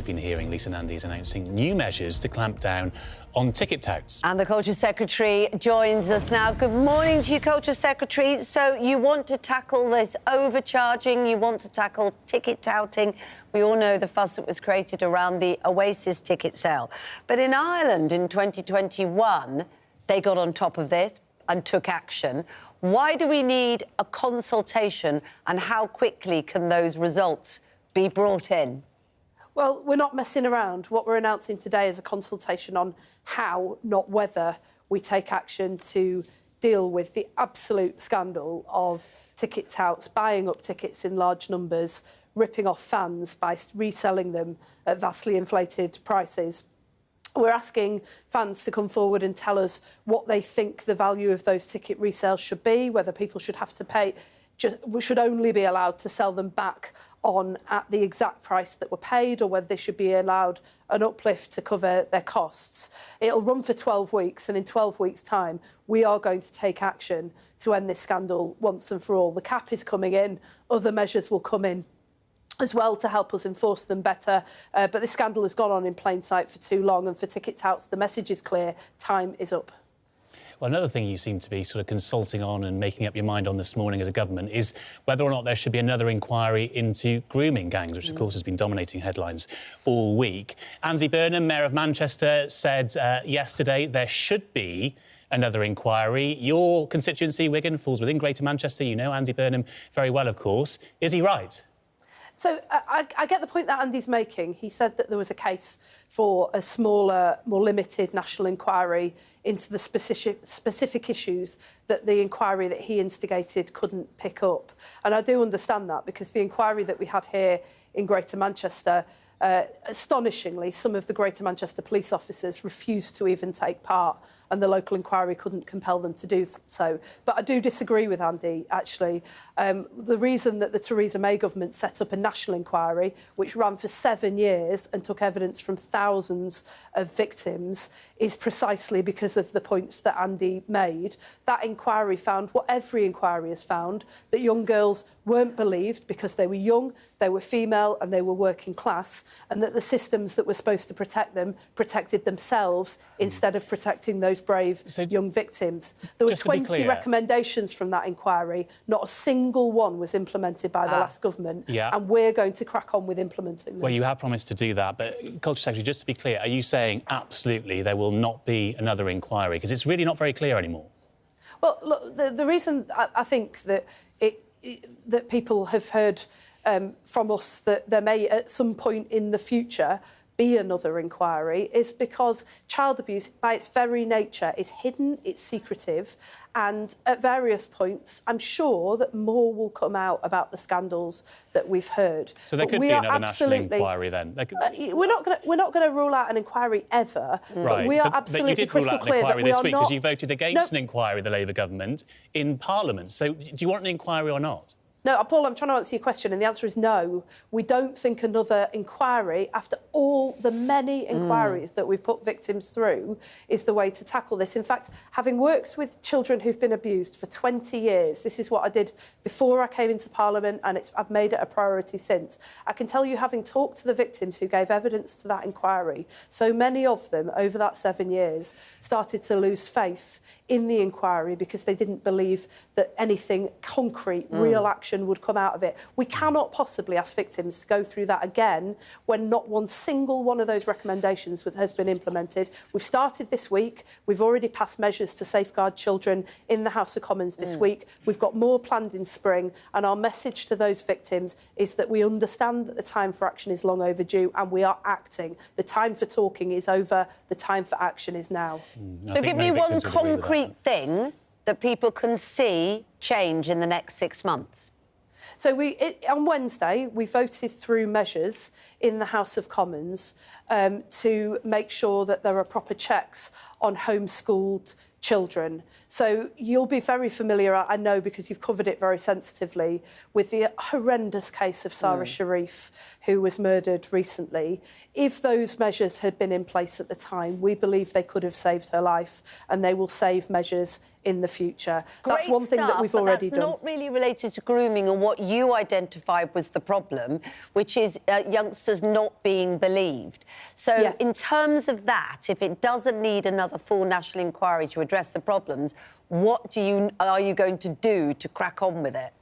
been hearing, Lisa Nandy is announcing new measures to clamp down on ticket touts. And the Culture Secretary joins us now. Good morning to you, Culture Secretary. So you want to tackle this overcharging, you want to tackle ticket touting. We all know the fuss that was created around the Oasis ticket sale. But in Ireland in 2021, they got on top of this and took action. Why do we need a consultation, and how quickly can those results be brought in? Well, we're not messing around. What we're announcing today is a consultation on how, not whether, we take action to deal with the absolute scandal of ticket touts buying up tickets in large numbers, ripping off fans by reselling them at vastly inflated prices. We're asking fans to come forward and tell us what they think the value of those ticket resales should be, whether people should have to pay, we should only be allowed to sell them back on at the exact price that were paid, or whether they should be allowed an uplift to cover their costs. It'll run for 12 weeks, and in 12 weeks' time, we are going to take action to end this scandal once and for all. The cap is coming in, other measures will come in as well to help us enforce them better. But this scandal has gone on in plain sight for too long, and for ticket touts, the message is clear: time is up. Well, another thing you seem to be sort of consulting on and making up your mind on this morning as a government is whether or not there should be another inquiry into grooming gangs, which, of course, has been dominating headlines all week. Andy Burnham, Mayor of Manchester, said yesterday there should be another inquiry. Your constituency, Wigan, falls within Greater Manchester. You know Andy Burnham very well, of course. Is he right? So I get the point that Andy's making. He said that there was a case for a smaller, more limited national inquiry into the specific issues that the inquiry that he instigated couldn't pick up. And I do understand that, because the inquiry that we had here in Greater Manchester, astonishingly, some of the Greater Manchester police officers refused to even take part, and the local inquiry couldn't compel them to do so. But I do disagree with Andy, actually. The reason that the Theresa May government set up a national inquiry, which ran for 7 years and took evidence from thousands of victims, is precisely because of the points that Andy made. That inquiry found what every inquiry has found, that young girls weren't believed because they were young, they were female and they were working class, and that the systems that were supposed to protect them protected themselves instead of protecting those brave young victims. There were 20 recommendations from that inquiry. Not a single one was implemented by the last government, and we're going to crack on with implementing them. Well, you have promised to do that, but, Culture Secretary, just to be clear, are you saying absolutely there will not be another inquiry? Because it's really not very clear anymore. Well, look, the reason I think that that people have heard from us that there may, at some point in the future, be another inquiry is because child abuse, by its very nature, is hidden, it's secretive, and at various points, I'm sure that more will come out about the scandals that we've heard. So there could be another national inquiry then? We're not going to rule out an inquiry ever, but we are absolutely crystal clear that we are not... But you did rule out an inquiry this week because you voted against an inquiry, the Labour government, in Parliament. So do you want an inquiry or not? No, Paul, I'm trying to answer your question, and the answer is no. We don't think another inquiry, after all the many inquiries that we've put victims through, is the way to tackle this. In fact, having worked with children who've been abused for 20 years, this is what I did before I came into Parliament, and I've made it a priority since. I can tell you, having talked to the victims who gave evidence to that inquiry, so many of them, over that 7 years, started to lose faith in the inquiry because they didn't believe that anything concrete, real action would come out of it. We cannot possibly ask victims to go through that again when not one single one of those recommendations has been implemented. We've started this week. We've already passed measures to safeguard children in the House of Commons this week. We've got more planned in spring, and our message to those victims is that we understand that the time for action is long overdue, and we are acting. The time for talking is over. The time for action is now. So give me one concrete thing that people can see change in the next 6 months. So on Wednesday, we voted through measures in the House of Commons to make sure that there are proper checks on homeschooled children. So you'll be very familiar, I know, because you've covered it very sensitively, with the horrendous case of Sarah Sharif, who was murdered recently. If those measures had been in place at the time, we believe they could have saved her life, and they will save measures in the future. That's one thing that we've already done. That's not really related to grooming and what you identified was the problem, which is youngsters not being believed. So in terms of that, if it doesn't need another full national inquiry to address the problems, what are you going to do to crack on with it?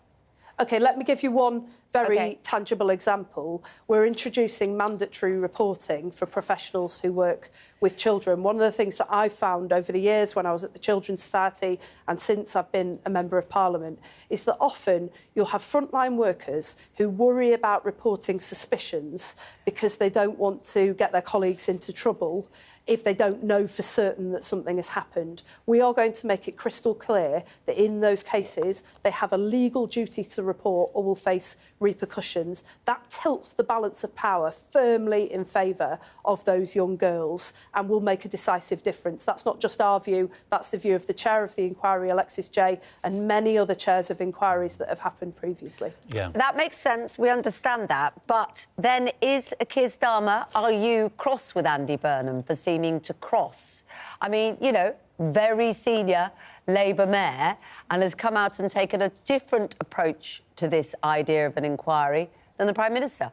OK, let me give you one very tangible example. We're introducing mandatory reporting for professionals who work with children. One of the things that I've found over the years when I was at the Children's Society and since I've been a Member of Parliament is that often you'll have frontline workers who worry about reporting suspicions because they don't want to get their colleagues into trouble if they don't know for certain that something has happened. We are going to make it crystal clear that in those cases they have a legal duty to report or will face repercussions. That tilts the balance of power firmly in favour of those young girls and will make a decisive difference. That's not just our view, that's the view of the chair of the inquiry, Alexis Jay, and many other chairs of inquiries that have happened previously. Yeah. That makes sense, we understand that, but then is Keir Starmer, are you cross with Andy Burnham for seeming to cross? I mean, you know, very senior Labour mayor, and has come out and taken a different approach to this idea of an inquiry than the Prime Minister.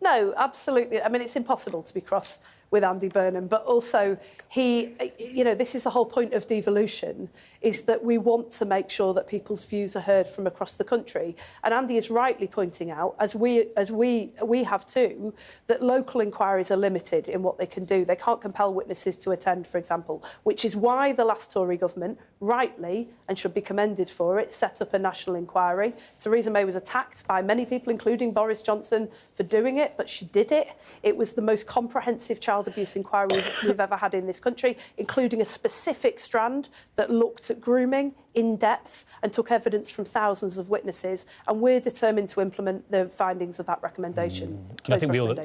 No, absolutely. I mean, it's impossible to be cross with Andy Burnham, but also this is the whole point of devolution, is that we want to make sure that people's views are heard from across the country. And Andy is rightly pointing out, as we have too, that local inquiries are limited in what they can do. They can't compel witnesses to attend, for example, which is why the last Tory government, rightly, and should be commended for it, set up a national inquiry. Theresa May was attacked by many people, including Boris Johnson, for doing it, but she did it. It was the most comprehensive child abuse inquiry we've ever had in this country, including a specific strand that looked at grooming in depth and took evidence from thousands of witnesses. And we're determined to implement the findings of that recommendation. And I think we all...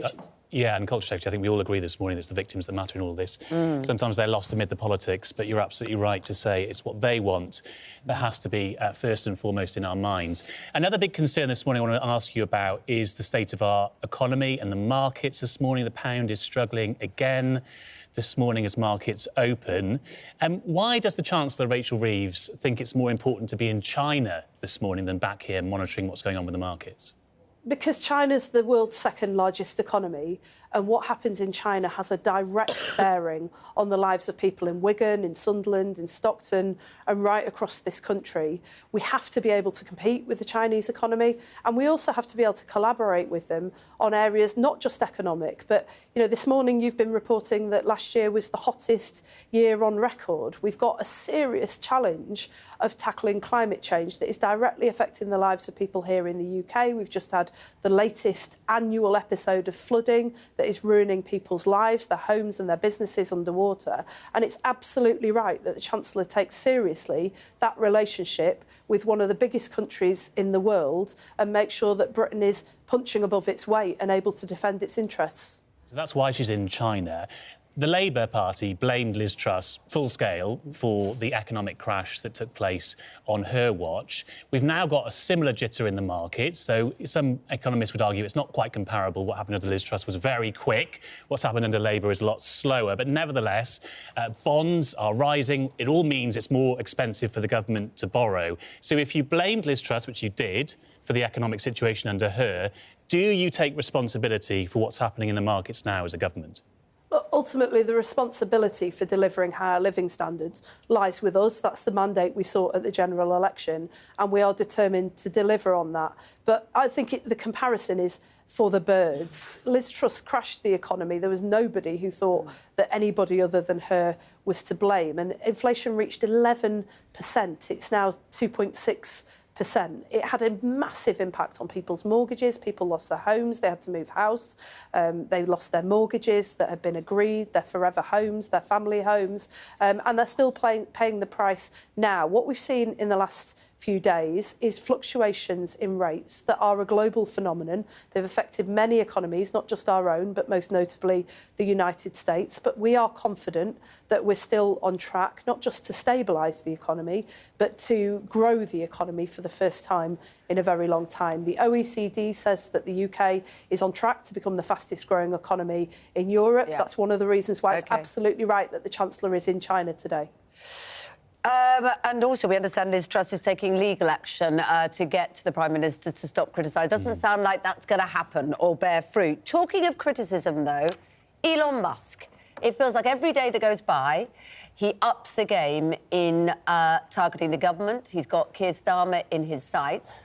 and Culture Secretary, I think we all agree this morning that it's the victims that matter in all of this. Sometimes they're lost amid the politics, but you're absolutely right to say it's what they want that has to be first and foremost in our minds. Another big concern this morning I want to ask you about is the state of our economy and the markets this morning. The pound is struggling again this morning as markets open. Why does the Chancellor, Rachel Reeves, think it's more important to be in China this morning than back here monitoring what's going on with the markets? Because China's the world's second largest economy, and what happens in China has a direct bearing on the lives of people in Wigan, in Sunderland, in Stockton, and right across this country. We have to be able to compete with the Chinese economy, and we also have to be able to collaborate with them on areas not just economic, but, you know, this morning you've been reporting that last year was the hottest year on record. We've got a serious challenge of tackling climate change that is directly affecting the lives of people here in the UK. We've just had the latest annual episode of flooding that is ruining people's lives, their homes and their businesses underwater. And it's absolutely right that the Chancellor takes seriously that relationship with one of the biggest countries in the world and makes sure that Britain is punching above its weight and able to defend its interests. So that's why she's in China. The Labour Party blamed Liz Truss full scale for the economic crash that took place on her watch. We've now got a similar jitter in the market, so some economists would argue it's not quite comparable. What happened under Liz Truss was very quick. What's happened under Labour is a lot slower. But nevertheless, bonds are rising. It all means it's more expensive for the government to borrow. So if you blamed Liz Truss, which you did, for the economic situation under her, do you take responsibility for what's happening in the markets now as a government? Look, ultimately, the responsibility for delivering higher living standards lies with us. That's the mandate we sought at the general election, and we are determined to deliver on that. But I think the comparison is for the birds. Liz Truss crashed the economy. There was nobody who thought that anybody other than her was to blame. And inflation reached 11%. It's now 2.6%. It had a massive impact on people's mortgages. People lost their homes, they had to move house, they lost their mortgages that had been agreed, their forever homes, their family homes, and they're still paying the price now. What we've seen in the last few days is fluctuations in rates that are a global phenomenon. They've affected many economies, not just our own, but most notably the United States. But we are confident that we're still on track, not just to stabilise the economy, but to grow the economy for the first time in a very long time. The OECD says that the UK is on track to become the fastest growing economy in Europe. Yeah. That's one of the reasons why it's absolutely right that the Chancellor is in China today. And also, we understand Liz Truss is taking legal action to get the Prime Minister to stop criticising. Doesn't sound like that's going to happen or bear fruit. Talking of criticism, though, Elon Musk. It feels like every day that goes by, he ups the game in targeting the government. He's got Keir Starmer in his sights.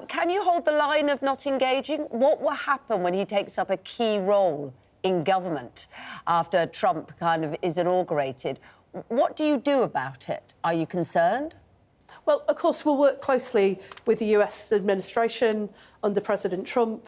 Can you hold the line of not engaging? What will happen when he takes up a key role in government after Trump kind of is inaugurated? What do you do about it? Are you concerned? Well, of course, we'll work closely with the US administration under President Trump,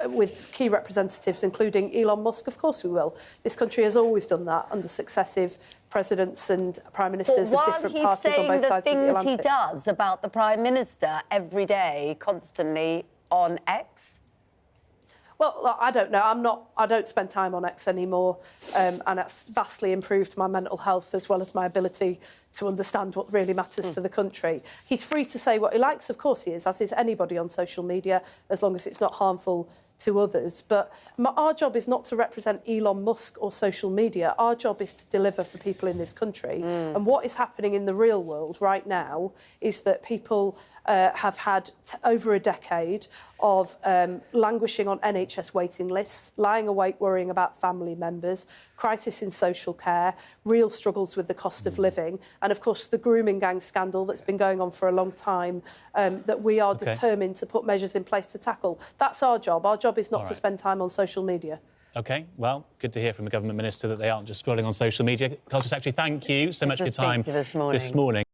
with key representatives, including Elon Musk. Of course we will. This country has always done that under successive presidents and prime ministers of different parties on both sides of the Atlantic. While he's saying the things he does about the Prime Minister every day, constantly on X? Well, I don't know. I don't spend time on X anymore, and it's vastly improved my mental health as well as my ability to understand what really matters to the country. He's free to say what he likes, of course he is, as is anybody on social media, as long as it's not harmful to others. But our job is not to represent Elon Musk or social media. Our job is to deliver for people in this country. And what is happening in the real world right now is that people have had over a decade of languishing on NHS waiting lists, lying awake worrying about family members, crisis in social care, real struggles with the cost of living, and, of course, the Grooming Gangs scandal that's been going on for a long time that we are determined to put measures in place to tackle. That's our job. Our job is not to spend time on social media. OK, well, good to hear from a government minister that they aren't just scrolling on social media. Culture Secretary, thank you so much for your time this morning.